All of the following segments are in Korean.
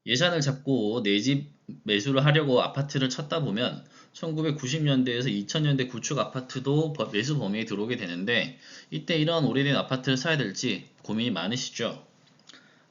예산을 잡고 내 집 매수를 하려고 아파트를 찾다 보면 1990년대에서 2000년대 구축 아파트도 매수 범위에 들어오게 되는데 이때 이런 오래된 아파트를 사야 될지 고민이 많으시죠?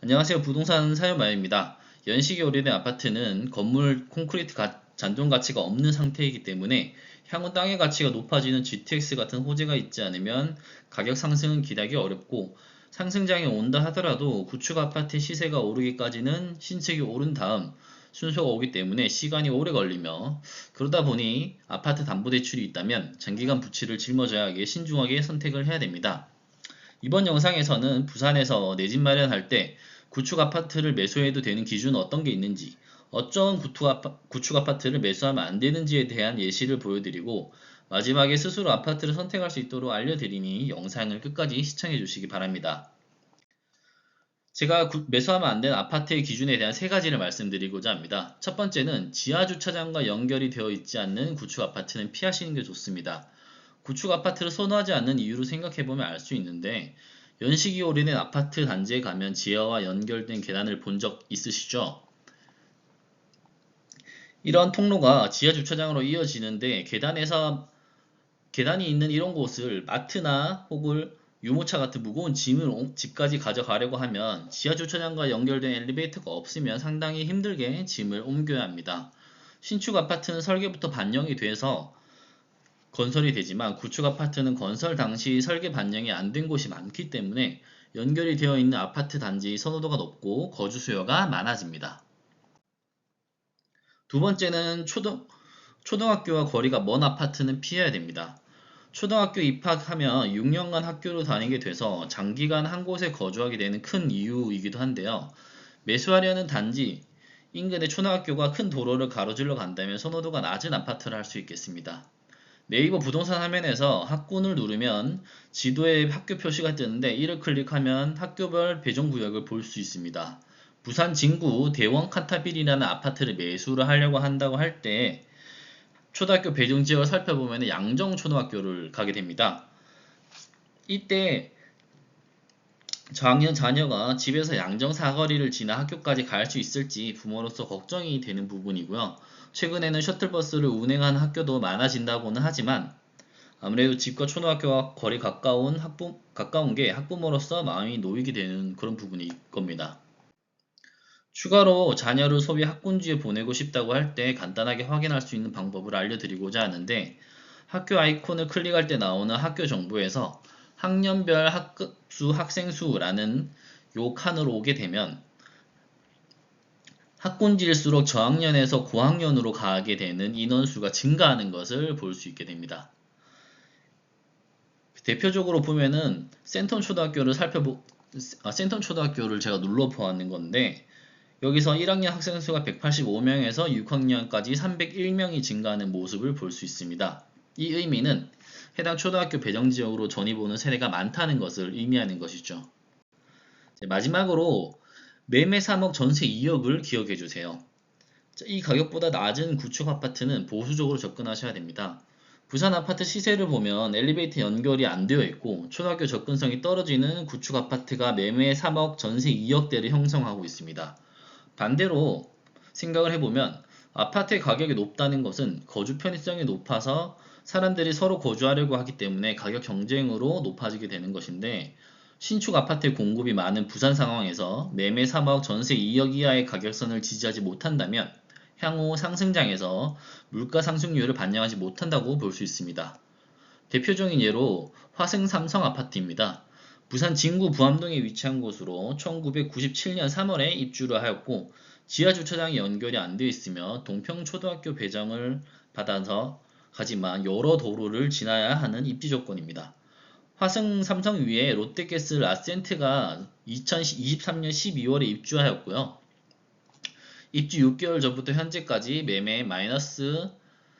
안녕하세요. 부동산 사연마입니다. 연식이 오래된 아파트는 건물 콘크리트 잔존 가치가 없는 상태이기 때문에 향후 땅의 가치가 높아지는 GTX 같은 호재가 있지 않으면 가격 상승은 기대하기 어렵고 상승장이 온다 하더라도 구축 아파트 시세가 오르기까지는 신축이 오른 다음 순서가 오기 때문에 시간이 오래 걸리며 그러다 보니 아파트 담보대출이 있다면 장기간 부채를 짊어져야 하기에 신중하게 선택을 해야 됩니다. 이번 영상에서는 부산에서 내 집 마련할 때 구축 아파트를 매수해도 되는 기준은 어떤 게 있는지, 어떤 구축 아파트를 매수하면 안 되는지에 대한 예시를 보여드리고 마지막에 스스로 아파트를 선택할 수 있도록 알려드리니 영상을 끝까지 시청해 주시기 바랍니다. 제가 매수하면 안 되는 아파트의 기준에 대한 세 가지를 말씀드리고자 합니다. 첫 번째는 지하 주차장과 연결이 되어 있지 않는 구축 아파트는 피하시는 게 좋습니다. 구축 아파트를 선호하지 않는 이유를 생각해보면 알 수 있는데 연식이 오래된 아파트 단지에 가면 지하와 연결된 계단을 본 적 있으시죠? 이런 통로가 지하 주차장으로 이어지는데 계단이 있는 이런 곳을 마트나 혹은 유모차 같은 무거운 짐을 집까지 가져가려고 하면 지하 주차장과 연결된 엘리베이터가 없으면 상당히 힘들게 짐을 옮겨야 합니다. 신축 아파트는 설계부터 반영이 돼서 건설이 되지만 구축 아파트는 건설 당시 설계 반영이 안 된 곳이 많기 때문에 연결이 되어 있는 아파트 단지 선호도가 높고 거주 수요가 많아집니다. 두 번째는 초등학교와 거리가 먼 아파트는 피해야 됩니다. 초등학교 입학하면 6년간 학교를 다니게 돼서 장기간 한 곳에 거주하게 되는 큰 이유이기도 한데요. 매수하려는 단지 인근의 초등학교가 큰 도로를 가로질러 간다면 선호도가 낮은 아파트를 할 수 있겠습니다. 네이버 부동산 화면에서 학군을 누르면 지도에 학교 표시가 뜨는데 이를 클릭하면 학교별 배정구역을 볼 수 있습니다. 부산 진구 대원 칸타빌이라는 아파트를 매수를 하려고 한다고 할 때 초등학교 배정지역을 살펴보면 양정초등학교를 가게 됩니다. 이때 저학년 자녀가 집에서 양정 사거리를 지나 학교까지 갈 수 있을지 부모로서 걱정이 되는 부분이고요. 최근에는 셔틀버스를 운행하는 학교도 많아진다고는 하지만 아무래도 집과 초등학교와 거리 가까운 게 학부모로서 마음이 놓이게 되는 그런 부분일 겁니다. 추가로 자녀를 소위 학군지에 보내고 싶다고 할 때 간단하게 확인할 수 있는 방법을 알려드리고자 하는데 학교 아이콘을 클릭할 때 나오는 학교 정보에서 학년별 학급수 학생 수라는 요 칸으로 오게 되면 학군지일수록 저학년에서 고학년으로 가게 되는 인원수가 증가하는 것을 볼 수 있게 됩니다. 대표적으로 보면은 센텀 초등학교를 제가 눌러 보았는 건데 여기서 1학년 학생 수가 185명에서 6학년까지 301명이 증가하는 모습을 볼 수 있습니다. 이 의미는 해당 초등학교 배정 지역으로 전입 오는 세대가 많다는 것을 의미하는 것이죠. 마지막으로 매매 3억 전세 2억을 기억해 주세요. 이 가격보다 낮은 구축 아파트는 보수적으로 접근하셔야 됩니다. 부산 아파트 시세를 보면 엘리베이터 연결이 안 되어 있고 초등학교 접근성이 떨어지는 구축 아파트가 매매 3억 전세 2억대를 형성하고 있습니다. 반대로 생각을 해보면 아파트의 가격이 높다는 것은 거주 편의성이 높아서 사람들이 서로 거주하려고 하기 때문에 가격 경쟁으로 높아지게 되는 것인데 신축 아파트의 공급이 많은 부산 상황에서 매매 3억 전세 2억 이하의 가격선을 지지하지 못한다면 향후 상승장에서 물가 상승률을 반영하지 못한다고 볼 수 있습니다. 대표적인 예로 화승 삼성 아파트입니다. 부산 진구 부암동에 위치한 곳으로 1997년 3월에 입주를 하였고 지하주차장이 연결이 안 되어 있으며 동평초등학교 배정을 받아서 가지만 여러 도로를 지나야 하는 입지 조건입니다. 화승 삼성 위에 롯데가스 라센트가 2023년 12월에 입주하였고요. 입주 6개월 전부터 현재까지 매매 마이너스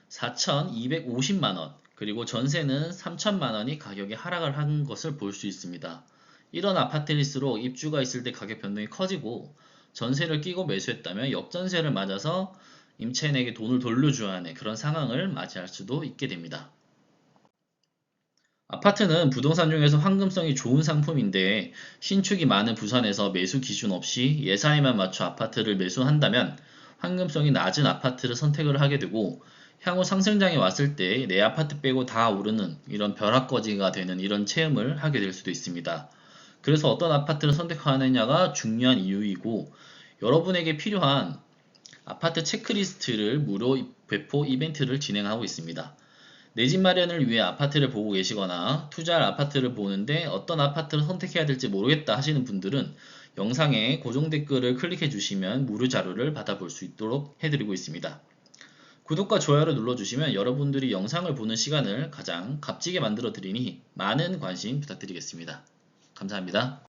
4,250만원 그리고 전세는 3천만원이 가격이 하락을 한 것을 볼 수 있습니다. 이런 아파트일수록 입주가 있을 때 가격 변동이 커지고 전세를 끼고 매수했다면 역전세를 맞아서 임차인에게 돈을 돌려줘야 하는 그런 상황을 맞이할 수도 있게 됩니다. 아파트는 부동산 중에서 황금성이 좋은 상품인데 신축이 많은 부산에서 매수 기준 없이 예산에만 맞춰 아파트를 매수한다면 황금성이 낮은 아파트를 선택을 하게 되고 향후 상승장에 왔을 때 내 아파트 빼고 다 오르는 이런 벼락거지가 되는 이런 체험을 하게 될 수도 있습니다. 그래서 어떤 아파트를 선택하느냐가 중요한 이유이고 여러분에게 필요한 아파트 체크리스트를 무료 배포 이벤트를 진행하고 있습니다. 내 집 마련을 위해 아파트를 보고 계시거나 투자할 아파트를 보는데 어떤 아파트를 선택해야 될지 모르겠다 하시는 분들은 영상에 고정 댓글을 클릭해 주시면 무료 자료를 받아볼 수 있도록 해드리고 있습니다. 구독과 좋아요를 눌러주시면 여러분들이 영상을 보는 시간을 가장 값지게 만들어 드리니 많은 관심 부탁드리겠습니다. 감사합니다.